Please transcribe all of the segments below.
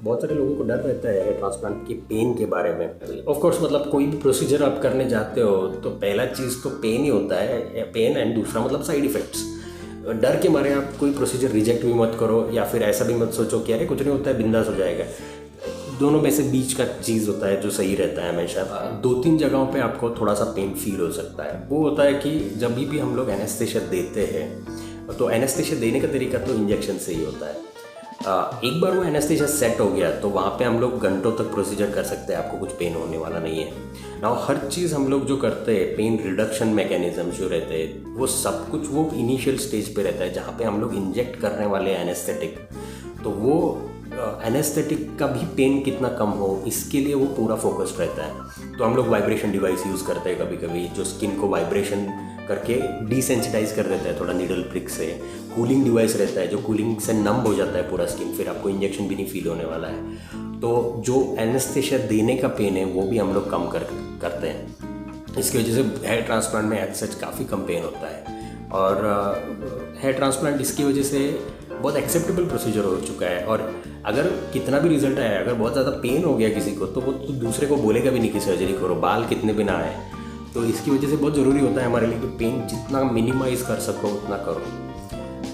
बहुत सारे लोगों को डर रहता है हेयर ट्रांसप्लांट के पेन के बारे में। ऑफ कोर्स मतलब कोई भी प्रोसीजर आप करने जाते हो तो पहला चीज़ तो पेन ही होता है, पेन, एंड दूसरा मतलब साइड इफ़ेक्ट्स। डर के मारे आप कोई प्रोसीजर रिजेक्ट भी मत करो, या फिर ऐसा भी मत सोचो कि अरे कुछ नहीं होता है, बिंदास हो जाएगा। दोनों में से बीच का चीज़ होता है जो सही रहता है हमेशा। 2-3 जगहों पे आपको थोड़ा सा पेन फील हो सकता है। वो होता है कि जब भी हम लोग एनेस्थेशिया देते हैं तो एनेस्थेशिया देने का तरीका तो इंजेक्शन से ही होता है। एक बार वो एनेस्थेशिया सेट हो गया तो वहाँ पे हम लोग घंटों तक प्रोसीजर कर सकते हैं, आपको कुछ पेन होने वाला नहीं है ना। हर चीज़ हम लोग जो करते हैं, पेन रिडक्शन मैकेनिज्म जो रहते हैं, वो सब कुछ वो इनिशियल स्टेज पे रहता है जहाँ पे हम लोग इंजेक्ट करने वाले हैं एनेस्थेटिक। तो वो एनेस्थेटिक का भी पेन कितना कम हो इसके लिए वो पूरा फोकस्ड रहता है। तो हम लोग वाइब्रेशन डिवाइस यूज़ करते हैं कभी कभी, जो स्किन को वाइब्रेशन करके डिसेंसिटाइज कर देता है थोड़ा नीडल प्रिक से। कूलिंग डिवाइस रहता है जो कूलिंग से नम हो जाता है पूरा स्किन, फिर आपको इंजेक्शन भी नहीं फील होने वाला है। तो जो एनेस्थेशिया देने का पेन है वो भी हम लोग कम करते हैं। इसकी वजह से हेयर ट्रांसप्लांट में एज सच काफ़ी कम पेन होता है। और हेयर ट्रांसप्लांट इसकी वजह से बहुत एक्सेप्टेबल प्रोसीजर हो चुका है। और अगर कितना भी रिजल्ट आया, अगर बहुत ज़्यादा पेन हो गया किसी को, तो वो तो दूसरे को बोलेगा भी नहीं कि सर्जरी करो, बाल कितने भी ना आए। तो इसकी वजह से बहुत ज़रूरी होता है हमारे लिए कि पेन जितना मिनिमाइज कर सको उतना करो।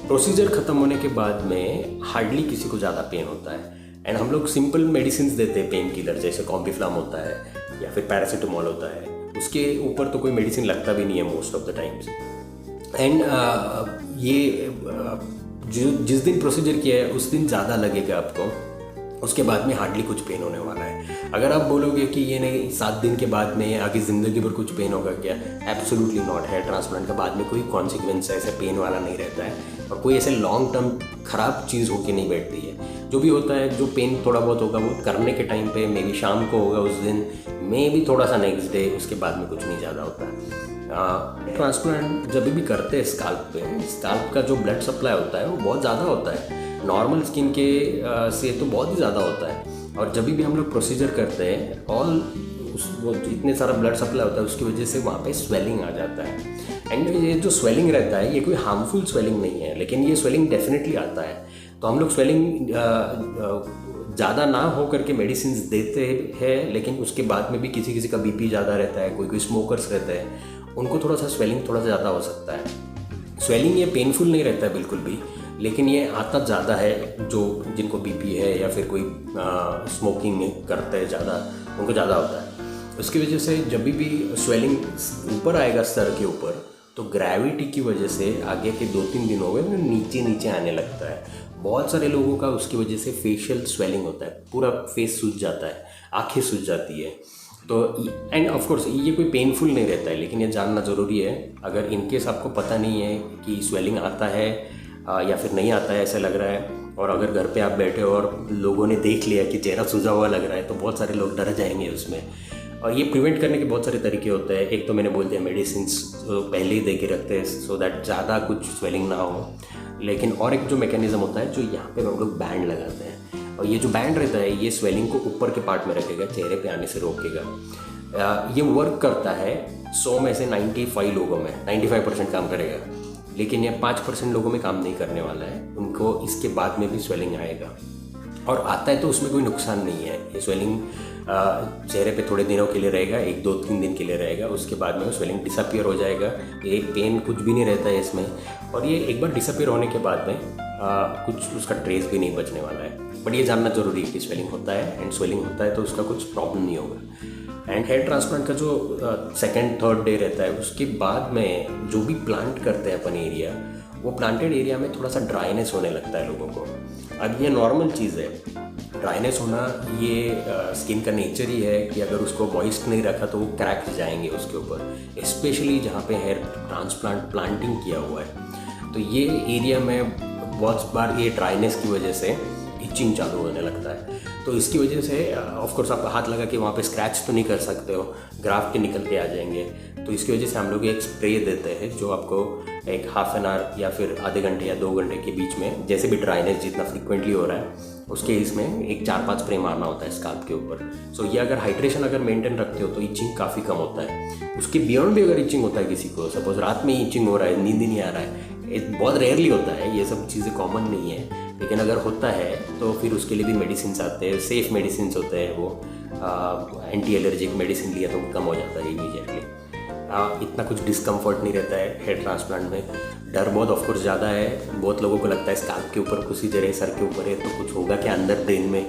प्रोसीजर ख़त्म होने के बाद में हार्डली किसी को ज़्यादा पेन होता है, एंड हम लोग सिंपल मेडिसिन देते हैं पेन किलर, जैसे कॉम्बिफ्लाम होता है या फिर पैरासीटामोल होता है। उसके ऊपर तो कोई मेडिसिन लगता भी नहीं है most of the times. And जिस दिन प्रोसीजर किया है उस दिन ज़्यादा लगेगा आपको, उसके बाद में हार्डली कुछ पेन होने वाला है। अगर आप बोलोगे कि ये नहीं 7 दिन के बाद में आगे ज़िंदगी भर कुछ पेन होगा क्या, एब्सोल्युटली नॉट। हेयर ट्रांसप्लांट के बाद में कोई कॉन्सिक्वेंस ऐसे पेन वाला नहीं रहता है, और कोई ऐसे लॉन्ग टर्म ख़राब चीज़ होके नहीं बैठती है। जो भी होता है, जो पेन थोड़ा बहुत होगा वो करने के टाइम पे, मे बी शाम को होगा उस दिन, मे बी थोड़ा सा नेक्स्ट डे, उसके बाद में कुछ नहीं ज़्यादा होता है। ट्रांसप्लांट जब भी करते हैं स्काल्प पे, स्काल्प का जो ब्लड सप्लाई होता है वो बहुत ज़्यादा होता है, नॉर्मल स्किन के से तो बहुत ही ज़्यादा होता है। और जब भी हम लोग प्रोसीजर करते हैं वो इतने सारा ब्लड सप्लाई होता है, उसकी वजह से वहाँ पे स्वेलिंग आ जाता है। एंड ये जो स्वेलिंग रहता है ये कोई हार्मफुल स्वेलिंग नहीं है, लेकिन ये स्वेलिंग डेफिनेटली आता है। तो हम लोग स्वेलिंग ज़्यादा ना हो करके मेडिसिन देते हैं, लेकिन उसके बाद में भी किसी का बीपी ज़्यादा रहता है, कोई स्मोकर्स रहते हैं, उनको थोड़ा सा स्वेलिंग थोड़ा ज़्यादा हो सकता है। स्वेलिंग ये पेनफुल नहीं रहता है बिल्कुल भी, लेकिन ये आता ज़्यादा है जो जिनको बीपी है या फिर कोई स्मोकिंग नहीं करते हैं ज़्यादा, उनको ज़्यादा होता है। उसकी वजह से जब भी स्वेलिंग ऊपर आएगा सर के ऊपर, तो ग्रेविटी की वजह से आगे के 2-3 दिनों में नीचे नीचे आने लगता है। बहुत सारे लोगों का उसकी वजह से फेशियल स्वेलिंग होता है, पूरा फेस सूज जाता है, आँखें सूज जाती है। तो एंड ऑफ कोर्स ये कोई पेनफुल नहीं रहता है, लेकिन ये जानना ज़रूरी है। अगर इनकेस आपको पता नहीं है कि स्वेलिंग आता है या फिर नहीं आता है, ऐसा लग रहा है, और अगर घर पे आप बैठे हो और लोगों ने देख लिया कि चेहरा सूजा हुआ लग रहा है, तो बहुत सारे लोग डर जाएंगे उसमें। और ये प्रिवेंट करने के बहुत सारे तरीके होते हैं। एक तो मैंने बोल दिया, मेडिसिन पहले ही दे के रखते हैं सो दैट ज़्यादा कुछ स्वेलिंग ना हो। लेकिन और एक जो मैकेनिज़्म होता है, जो यहाँ पे हम लोग बैंड लगाते हैं, और ये जो बैंड रहता है ये स्वेलिंग को ऊपर के पार्ट में रखेगा, चेहरे पे आने से रोकेगा। ये वर्क करता है 100 में से 95 लोगों में, 95% काम करेगा, लेकिन ये 5% लोगों में काम नहीं करने वाला है। उनको इसके बाद में भी स्वेलिंग आएगा, और आता है तो उसमें कोई नुकसान नहीं है। ये स्वेलिंग चेहरे पे थोड़े दिनों के लिए रहेगा, 1-2-3 दिन के लिए रहेगा, उसके बाद में वो स्वेलिंग डिसअपियर हो जाएगा। ये पेन कुछ भी नहीं रहता है इसमें, और ये एक बार डिसअपियर होने के बाद में कुछ उसका ट्रेस भी नहीं बचने वाला है। बट ये जानना जरूरी है कि स्वेलिंग होता है, एंड स्वेलिंग होता है तो उसका कुछ प्रॉब्लम नहीं होगा। एंड हेयर ट्रांसप्लांट का जो 2nd-3rd डे रहता है, उसके बाद में जो भी प्लांट करते हैं अपन एरिया, वो प्लांटेड एरिया में थोड़ा सा ड्राइनेस होने लगता है लोगों को। अब ये नॉर्मल चीज़ है, ड्राइनेस होना ये स्किन का नेचर ही है कि अगर उसको मॉइस्ट नहीं रखा तो वो क्रैक्स जाएंगे उसके ऊपर, स्पेशली जहाँ पे हेयर ट्रांसप्लांट प्लांटिंग किया हुआ है। तो ये एरिया में बहुत बार ये ड्राइनेस की वजह से इचिंग चालू होने लगता है। तो इसकी वजह से ऑफ कोर्स आप हाथ लगा के वहाँ पे स्क्रैच तो नहीं कर सकते हो, ग्राफ के निकल के आ जाएंगे। तो इसकी वजह से हम लोग एक स्प्रे देते हैं जो आपको एक हाफ एन आवर या फिर आधे घंटे या 2 घंटे के बीच में, जैसे भी ड्राइनेस जितना फ्रिक्वेंटली हो रहा है उसके इसमें एक 4-5 स्प्रे मारना होता है स्काल्प के ऊपर। सो ये अगर हाइड्रेशन अगर मेंटेन रखते हो तो इचिंग काफ़ी कम होता है। उसके बियॉन्ड भी अगर इचिंग होता है किसी को, सपोज रात में ही इचिंग हो रहा है, नींद ही नहीं आ रहा है, बहुत रेयरली होता है, ये सब चीज़ें कॉमन नहीं है, लेकिन अगर होता है तो फिर उसके लिए भी मेडिसिन आते हैं, सेफ़ मेडिसिन होते हैं वो, एंटी एलर्जिक मेडिसिन लिया तो कम हो जाता है इमीडिएटली। इतना कुछ डिस्कम्फर्ट नहीं रहता है हेयर ट्रांसप्लांट में। डर बहुत ऑफकोर्स ज़्यादा है, बहुत लोगों को लगता है स्काल्प के ऊपर प्रोसीजर है, सर के ऊपर है तो कुछ होगा क्या अंदर ब्रेन में,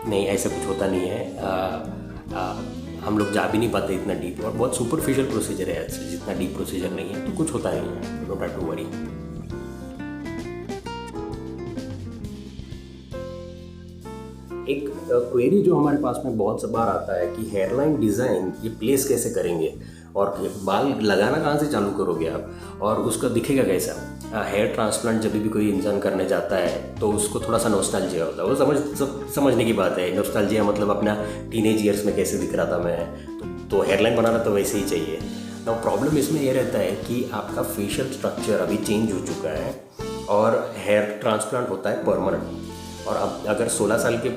नहीं ऐसा कुछ होता नहीं है। हम लोग जा भी नहीं पाते इतना डीप, और बहुत सुपरफिशियल प्रोसीजर है, जितना डीप प्रोसीजर नहीं है तो कुछ होता नहीं है, नो डैट टू वरी। एक क्वेरी जो हमारे पास में बहुत बार आता है कि हेयरलाइन डिज़ाइन ये प्लेस कैसे करेंगे और बाल लगाना कहाँ से चालू करोगे आप, और उसका दिखेगा कैसा। हेयर ट्रांसप्लांट जब भी कोई इंसान करने जाता है तो उसको थोड़ा सा नॉस्टैल्जिया होता है, वो समझने की बात है। नॉस्टैल्जिया मतलब अपना टीनेज ईयर्स में कैसे दिख रहा था मैं, तो हेयरलाइन बनाना तो वैसे ही चाहिए। तो प्रॉब्लम इसमें ये रहता है कि आपका फेशियल स्ट्रक्चर अभी चेंज हो चुका है और हेयर ट्रांसप्लांट होता है परमानेंट। और अब अगर 16 साल के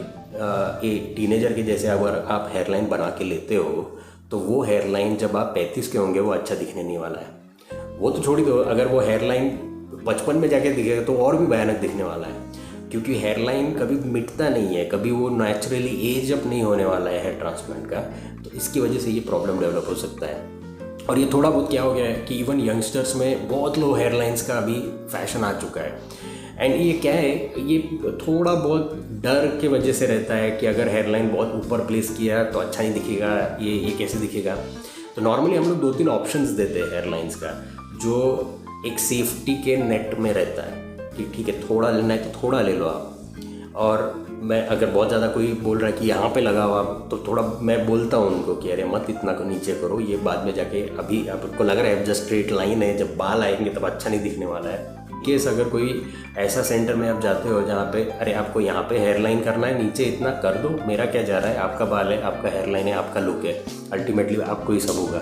एक टीनेजर के जैसे अगर आप हेयरलाइन बना के लेते हो तो वो हेयरलाइन जब आप 35 के होंगे वो अच्छा दिखने नहीं वाला है। वो तो छोड़ दो, अगर वो हेयरलाइन 55 में जाके दिखेगा तो और भी भयानक दिखने वाला है, क्योंकि हेयरलाइन कभी मिटता नहीं है, कभी वो नेचुरली एज अप नहीं होने वाला है हेयर ट्रांसप्लांट का। तो इसकी वजह से ये प्रॉब्लम डेवलप हो सकता है। और ये थोड़ा बहुत क्या हो गया है कि इवन यंगस्टर्स में बहुत लो हेयरलाइंस का अभी फैशन आ चुका है। एंड ये क्या है, ये थोड़ा बहुत डर के वजह से रहता है कि अगर हेयरलाइन बहुत ऊपर प्लेस किया तो अच्छा नहीं दिखेगा, ये कैसे दिखेगा। तो नॉर्मली हम लोग 2-3 ऑप्शंस देते हैं हेयरलाइंस का, जो एक सेफ्टी के नेट में रहता है कि ठीक है थोड़ा लेना है तो थोड़ा ले लो आप। और मैं अगर बहुत ज़्यादा कोई बोल रहा है कि यहाँ पे लगा हुआ, तो थोड़ा मैं बोलता हूँ उनको कि अरे मत इतना को नीचे करो, ये बाद में जाके अभी आपको लग रहा है जस्ट स्ट्रेट लाइन है, जब बाल आएंगे तब अच्छा नहीं दिखने वाला है। केस अगर कोई ऐसा सेंटर में आप जाते हो जहाँ पे अरे आपको यहाँ पे हेयरलाइन करना है, नीचे इतना कर दो, मेरा क्या जा रहा है, आपका बाल है, आपका हेयरलाइन है, आपका लुक है, अल्टीमेटली आपको ही सब होगा।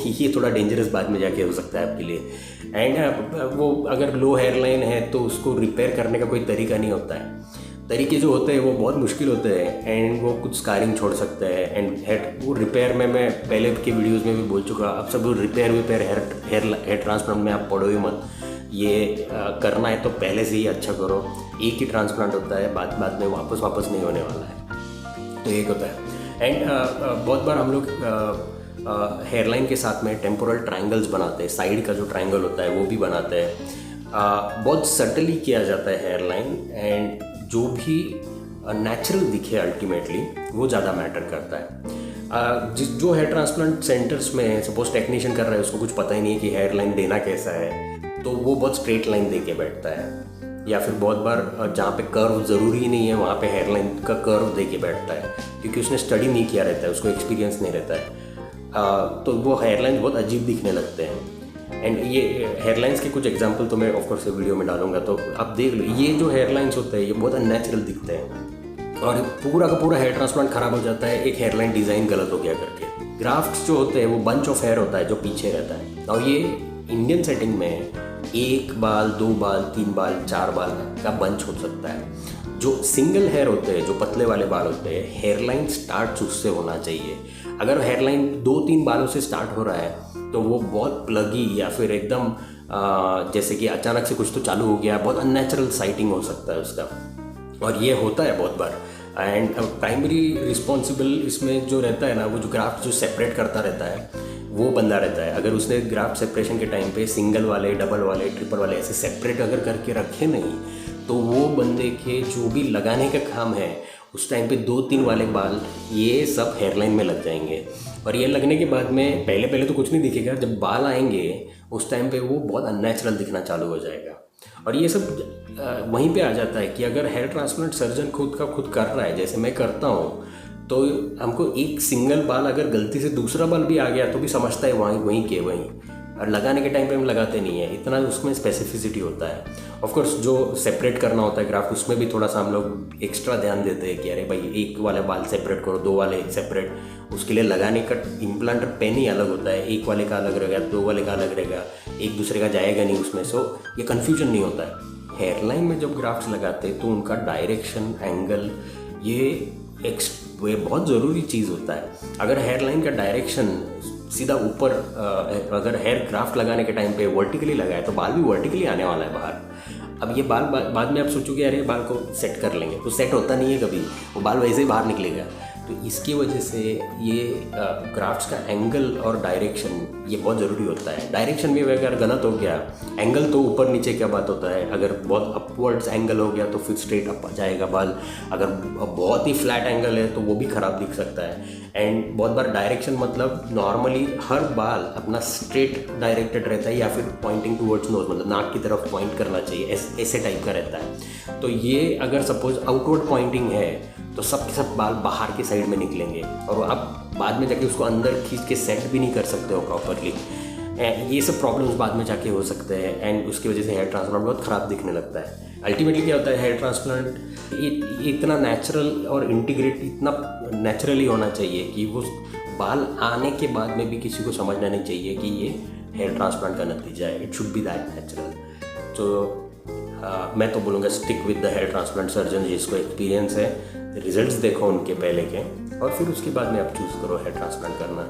ये थोड़ा डेंजरस बाद में जाके हो सकता है आपके लिए। एंड वो अगर लो हेयरलाइन है तो उसको रिपेयर करने का कोई तरीका नहीं होता है, तरीके जो होते हैं वो बहुत मुश्किल होते हैं एंड वो कुछ स्कारिंग छोड़ सकते हैं। एंड वो रिपेयर में मैं पहले के वीडियोज़ में भी बोल चुका, अब सब रिपेयर हेयर ट्रांसप्लांट में आप पढ़ो ही मत, ये करना है तो पहले से ही अच्छा करो। एक ही ट्रांसप्लांट होता है, बाद में वापस नहीं होने वाला है, तो एक होता है। एंड बहुत बार हम लोग हेयरलाइन के साथ में टेम्पोरल ट्रायंगल्स बनाते हैं, साइड का जो ट्रायंगल होता है वो भी बनाते हैं। बहुत सटली किया जाता है हेयरलाइन, एंड जो भी नेचुरल दिखे अल्टीमेटली वो ज़्यादा मैटर करता है। जो हेयर ट्रांसप्लांट सेंटर्स में सपोज टेक्नीशियन कर रहा है, उसको कुछ पता ही नहीं है कि हेयर लाइन देना कैसा है, तो वो बहुत स्ट्रेट लाइन दे के बैठता है। या फिर बहुत बार जहाँ पे कर्व ज़रूरी नहीं है वहाँ पे हेयर लाइन का कर्व दे के बैठता है, क्योंकि उसने स्टडी नहीं किया रहता है, उसको एक्सपीरियंस नहीं रहता है। तो वो हेयर लाइन बहुत अजीब दिखने लगते हैं। एंड ये हेयरलाइंस के कुछ एग्जांपल तो मैं ऑफकोर्स वीडियो में डालूंगा, तो आप देख लो, ये जो हेयरलाइंस होते हैं ये बहुत अननेचुरल दिखते हैं और पूरा का पूरा हेयर ट्रांसप्लांट खराब हो जाता है एक हेयरलाइन डिज़ाइन गलत हो गया करके। ग्राफ्ट्स जो होते हैं वो बंच ऑफ हेयर होता है जो पीछे रहता है, और ये इंडियन सेटिंग में 1 बाल 2 बाल 3 बाल 4 बाल का बंच हो सकता है। जो सिंगल हेयर होते हैं, जो पतले वाले बाल होते हैं, हेयरलाइन स्टार्ट उससे होना चाहिए। अगर हेयरलाइन 2-3 बालों से स्टार्ट हो रहा है तो वो बहुत प्लगी या फिर एकदम जैसे कि अचानक से कुछ तो चालू हो गया, बहुत अननेचुरल साइटिंग हो सकता है उसका, और ये होता है बहुत बार। एंड प्राइमरी रिस्पॉन्सिबल इसमें जो रहता है ना, वो जो ग्राफ्ट जो सेपरेट करता रहता है वो बंदा रहता है। अगर उसने ग्राफ्ट सेपरेशन के टाइम पे सिंगल वाले, डबल वाले, ट्रिपल वाले ऐसे सेपरेट अगर करके रखे नहीं, तो वो बंदे के जो भी लगाने का काम है उस टाइम पे 2-3 वाले बाल ये सब हेयरलाइन में लग जाएंगे। और ये लगने के बाद में पहले तो कुछ नहीं दिखेगा, जब बाल आएंगे उस टाइम पे वो बहुत अननेचुरल दिखना चालू हो जाएगा। और ये सब वहीं पे आ जाता है कि अगर हेयर ट्रांसप्लांट सर्जन खुद कर रहा है, जैसे मैं करता हूँ, तो हमको एक सिंगल बाल अगर गलती से दूसरा बाल भी आ गया तो भी समझता है वहीं, और लगाने के टाइम पे हम लगाते नहीं है, इतना उसमें स्पेसिफिसिटी होता है। ऑफ कोर्स जो सेपरेट करना होता है ग्राफ्ट, उसमें भी थोड़ा सा हम लोग एक्स्ट्रा ध्यान देते हैं कि अरे भाई 1 वाला बाल सेपरेट करो, 2 वाले सेपरेट, उसके लिए लगाने का इम्प्लांट पेन ही अलग होता है, 1 वाले का अलग रहेगा, 2 वाले का अलग रहेगा, एक दूसरे का जाएगा नहीं उसमें, सो ये कन्फ्यूजन नहीं होता है। हेयरलाइन में जब ग्राफ्ट्स लगाते हैं तो उनका डायरेक्शन, एंगल, ये बहुत ज़रूरी चीज़ होता है। अगर हेयरलाइन का डायरेक्शन सीधा ऊपर अगर हेयर ग्राफ्ट लगाने के टाइम पे वर्टिकली लगाए तो बाल भी वर्टिकली आने वाला है बाहर। अब ये बाल बाद में आप सोचोगे अरे बाल को सेट कर लेंगे, तो सेट होता नहीं है कभी, वो बाल वैसे ही बाहर निकलेगा। तो इसकी वजह से ये ग्राफ्ट्स का एंगल और डायरेक्शन ये बहुत ज़रूरी होता है। डायरेक्शन भी अगर गलत हो गया, एंगल तो ऊपर नीचे क्या बात होता है, अगर बहुत अपवर्ड्स एंगल हो गया तो फिर स्ट्रेट अप आ जाएगा बाल, अगर बहुत ही फ्लैट एंगल है तो वो भी ख़राब दिख सकता है। एंड बहुत बार डायरेक्शन मतलब नॉर्मली हर बाल अपना स्ट्रेट डायरेक्टेड रहता है या फिर पॉइंटिंग टूवर्ड्स नोज, मतलब नाक की तरफ पॉइंट करना चाहिए, ऐसे टाइप का रहता है। तो ये अगर सपोज आउटवर्ड पॉइंटिंग है तो सब के सब बाल बाहर के साइड में निकलेंगे और आप बाद में जाके उसको अंदर खींच के सेट भी नहीं कर सकते हो प्रॉपरली। ये सब प्रॉब्लम्स बाद में जाके हो सकते हैं एंड उसकी वजह से हेयर ट्रांसप्लांट बहुत ख़राब दिखने लगता है। अल्टीमेटली क्या होता है, हेयर ट्रांसप्लांट इतना नेचुरल और इंटीग्रेट इतना नेचुरली होना चाहिए कि वो बाल आने के बाद में भी किसी को समझना नहीं चाहिए कि ये हेयर ट्रांसप्लांट का नतीजा है। It should be that natural. तो मैं तो बोलूँगा stick with the hair transplant surgeon जिसको एक्सपीरियंस है, रिजल्ट्स देखो उनके पहले के और फिर उसके बाद में आप चूज़ करो हेयर ट्रांसप्लांट करना।